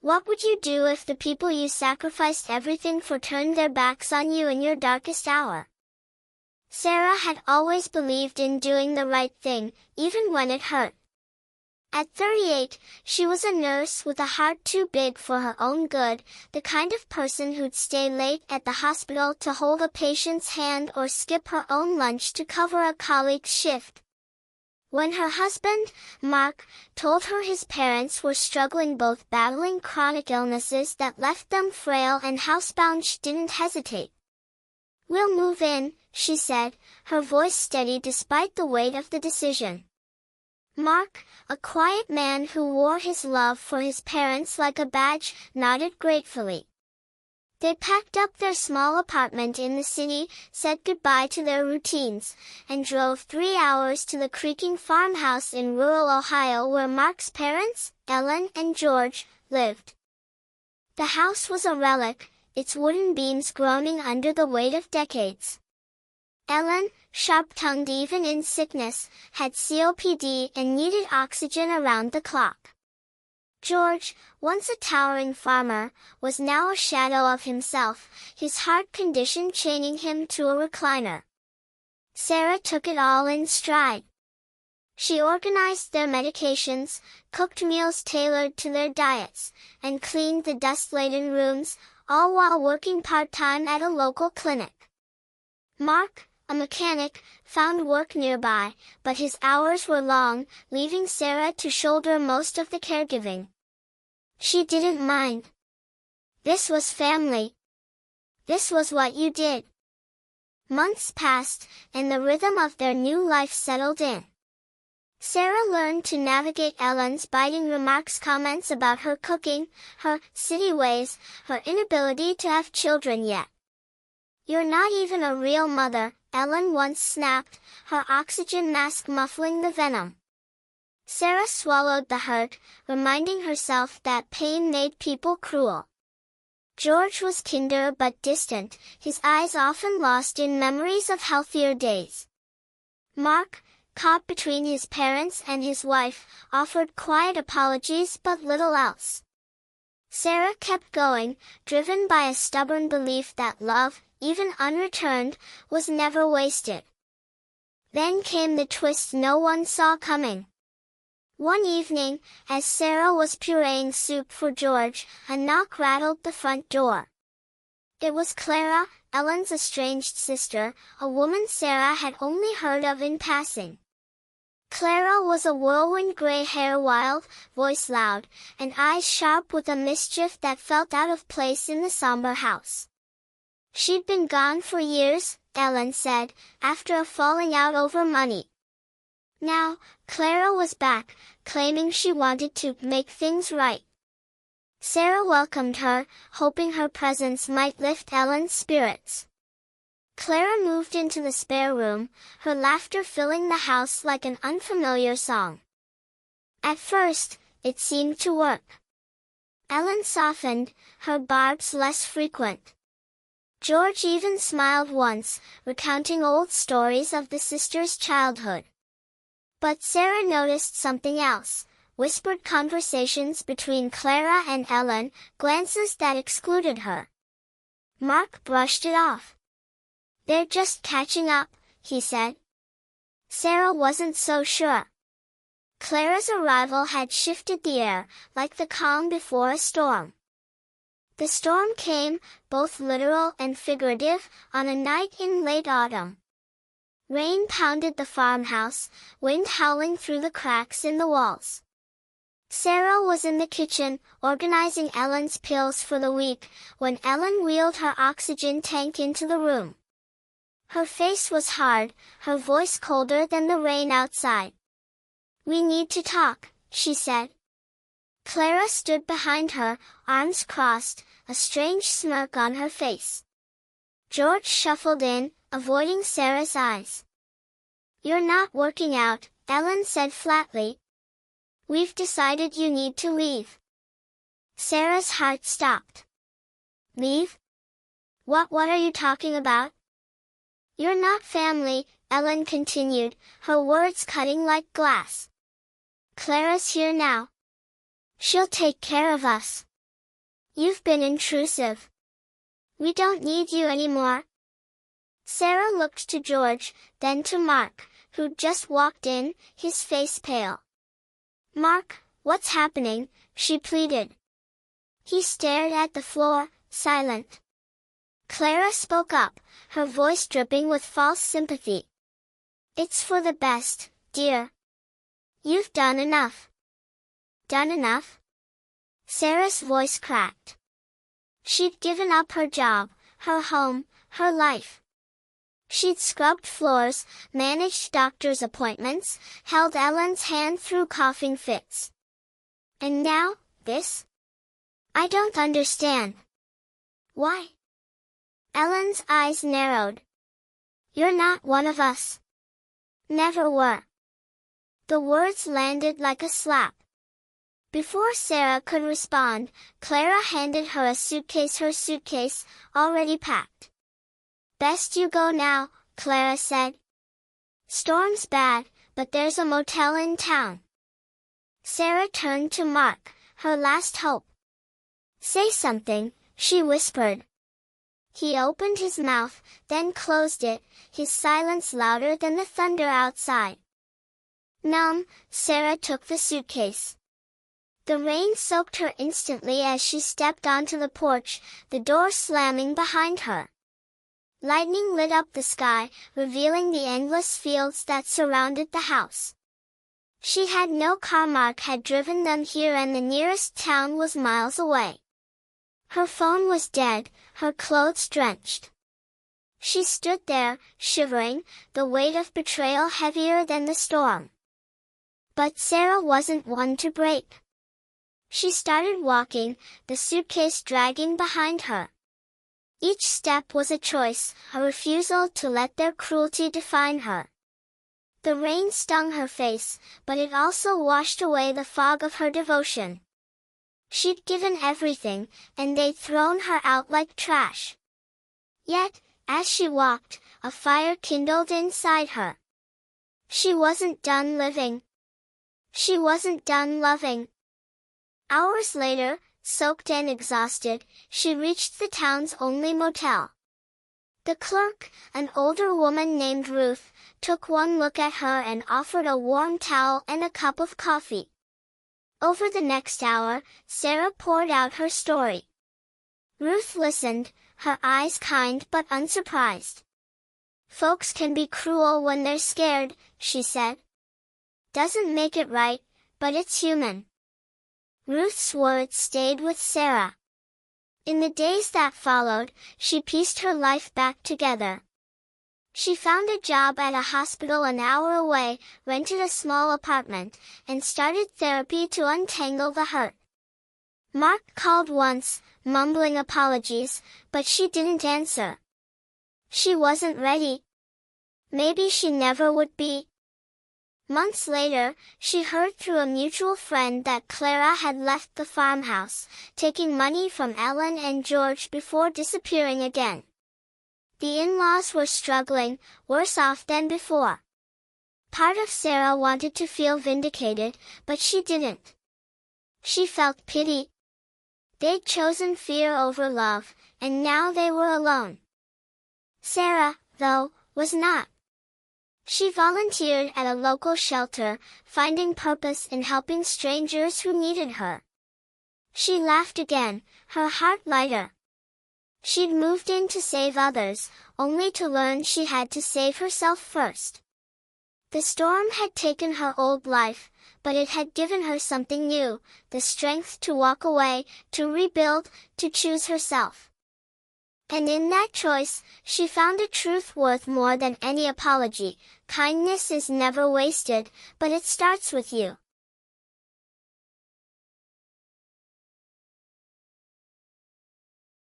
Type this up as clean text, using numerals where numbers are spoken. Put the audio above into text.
What would you do if the people you sacrificed everything for turned their backs on you in your darkest hour? Sarah had always believed in doing the right thing, even when it hurt. At 38, she was a nurse with a heart too big for her own good, the kind of person who'd stay late at the hospital to hold a patient's hand or skip her own lunch to cover a colleague's shift. When her husband, Mark, told her his parents were struggling, both battling chronic illnesses that left them frail and housebound, she didn't hesitate. "We'll move in," she said, her voice steady despite the weight of the decision. Mark, a quiet man who wore his love for his parents like a badge, nodded gratefully. They packed up their small apartment in the city, said goodbye to their routines, and drove 3 hours to the creaking farmhouse in rural Ohio where Mark's parents, Ellen and George, lived. The house was a relic, its wooden beams groaning under the weight of decades. Ellen, sharp-tongued even in sickness, had COPD and needed oxygen around the clock. George, once a towering farmer, was now a shadow of himself, his heart condition chaining him to a recliner. Sarah took it all in stride. She organized their medications, cooked meals tailored to their diets, and cleaned the dust-laden rooms, all while working part-time at a local clinic. Mark, a mechanic, found work nearby, but his hours were long, leaving Sarah to shoulder most of the caregiving. She didn't mind. This was family. This was what you did. Months passed, and the rhythm of their new life settled in. Sarah learned to navigate Ellen's biting remarks, comments about her cooking, her city ways, her inability to have children yet. "You're not even a real mother," Ellen once snapped, her oxygen mask muffling the venom. Sarah swallowed the hurt, reminding herself that pain made people cruel. George was kinder but distant, his eyes often lost in memories of healthier days. Mark, caught between his parents and his wife, offered quiet apologies but little else. Sarah kept going, driven by a stubborn belief that love, even unreturned, was never wasted. Then came the twist no one saw coming. One evening, as Sarah was pureeing soup for George, a knock rattled the front door. It was Clara, Ellen's estranged sister, a woman Sarah had only heard of in passing. Clara was a whirlwind, gray hair wild, voice loud, and eyes sharp with a mischief that felt out of place in the somber house. She'd been gone for years, Ellen said, after a falling out over money. Now, Clara was back, claiming she wanted to make things right. Sarah welcomed her, hoping her presence might lift Ellen's spirits. Clara moved into the spare room, her laughter filling the house like an unfamiliar song. At first, it seemed to work. Ellen softened, her barbs less frequent. George even smiled once, recounting old stories of the sisters' childhood. But Sarah noticed something else, whispered conversations between Clara and Ellen, glances that excluded her. Mark brushed it off. "They're just catching up," he said. Sarah wasn't so sure. Clara's arrival had shifted the air, like the calm before a storm. The storm came, both literal and figurative, on a night in late autumn. Rain pounded the farmhouse, wind howling through the cracks in the walls. Sarah was in the kitchen, organizing Ellen's pills for the week, when Ellen wheeled her oxygen tank into the room. Her face was hard, her voice colder than the rain outside. "We need to talk," she said. Clara stood behind her, arms crossed, a strange smirk on her face. George shuffled in, avoiding Sarah's eyes. "You're not working out," Ellen said flatly. "We've decided you need to leave." Sarah's heart stopped. "Leave? What are you talking about?" "You're not family," Ellen continued, her words cutting like glass. "Clara's here now. She'll take care of us." You've been intrusive. We don't need you anymore. Sarah looked to George, then to Mark, who'd just walked in, his face pale. "Mark, what's happening?" she pleaded. He stared at the floor, silent. Clara spoke up, her voice dripping with false sympathy. "It's for the best, dear. You've done enough." "Done enough?" Sarah's voice cracked. She'd given up her job, her home, her life. She'd scrubbed floors, managed doctor's appointments, held Ellen's hand through coughing fits. And now, this? I don't understand. Why? Ellen's eyes narrowed. "You're not one of us. Never were." The words landed like a slap. Before Sarah could respond, Clara handed her a suitcase, her suitcase, already packed. "Best you go now," Clara said. "Storm's bad, but there's a motel in town." Sarah turned to Mark, her last hope. "Say something," she whispered. He opened his mouth, then closed it, his silence louder than the thunder outside. Numb, Sarah took the suitcase. The rain soaked her instantly as she stepped onto the porch, the door slamming behind her. Lightning lit up the sky, revealing the endless fields that surrounded the house. She had no car. Mark had driven them here and the nearest town was miles away. Her phone was dead, her clothes drenched. She stood there, shivering, the weight of betrayal heavier than the storm. But Sarah wasn't one to break. She started walking, the suitcase dragging behind her. Each step was a choice, a refusal to let their cruelty define her. The rain stung her face, but it also washed away the fog of her devotion. She'd given everything, and they'd thrown her out like trash. Yet, as she walked, a fire kindled inside her. She wasn't done living. She wasn't done loving. Hours later, soaked and exhausted, she reached the town's only motel. The clerk, an older woman named Ruth, took one look at her and offered a warm towel and a cup of coffee. Over the next hour, Sarah poured out her story. Ruth listened, her eyes kind but unsurprised. "Folks can be cruel when they're scared," she said. "Doesn't make it right, but it's human." Ruth's words stayed with Sarah. In the days that followed, she pieced her life back together. She found a job at a hospital an hour away, rented a small apartment, and started therapy to untangle the hurt. Mark called once, mumbling apologies, but she didn't answer. She wasn't ready. Maybe she never would be. Months later, she heard through a mutual friend that Clara had left the farmhouse, taking money from Ellen and George before disappearing again. The in-laws were struggling, worse off than before. Part of Sarah wanted to feel vindicated, but she didn't. She felt pity. They'd chosen fear over love, and now they were alone. Sarah, though, was not. She volunteered at a local shelter, finding purpose in helping strangers who needed her. She laughed again, her heart lighter. She'd moved in to save others, only to learn she had to save herself first. The storm had taken her old life, but it had given her something new, the strength to walk away, to rebuild, to choose herself. And in that choice, she found a truth worth more than any apology. Kindness is never wasted, but it starts with you.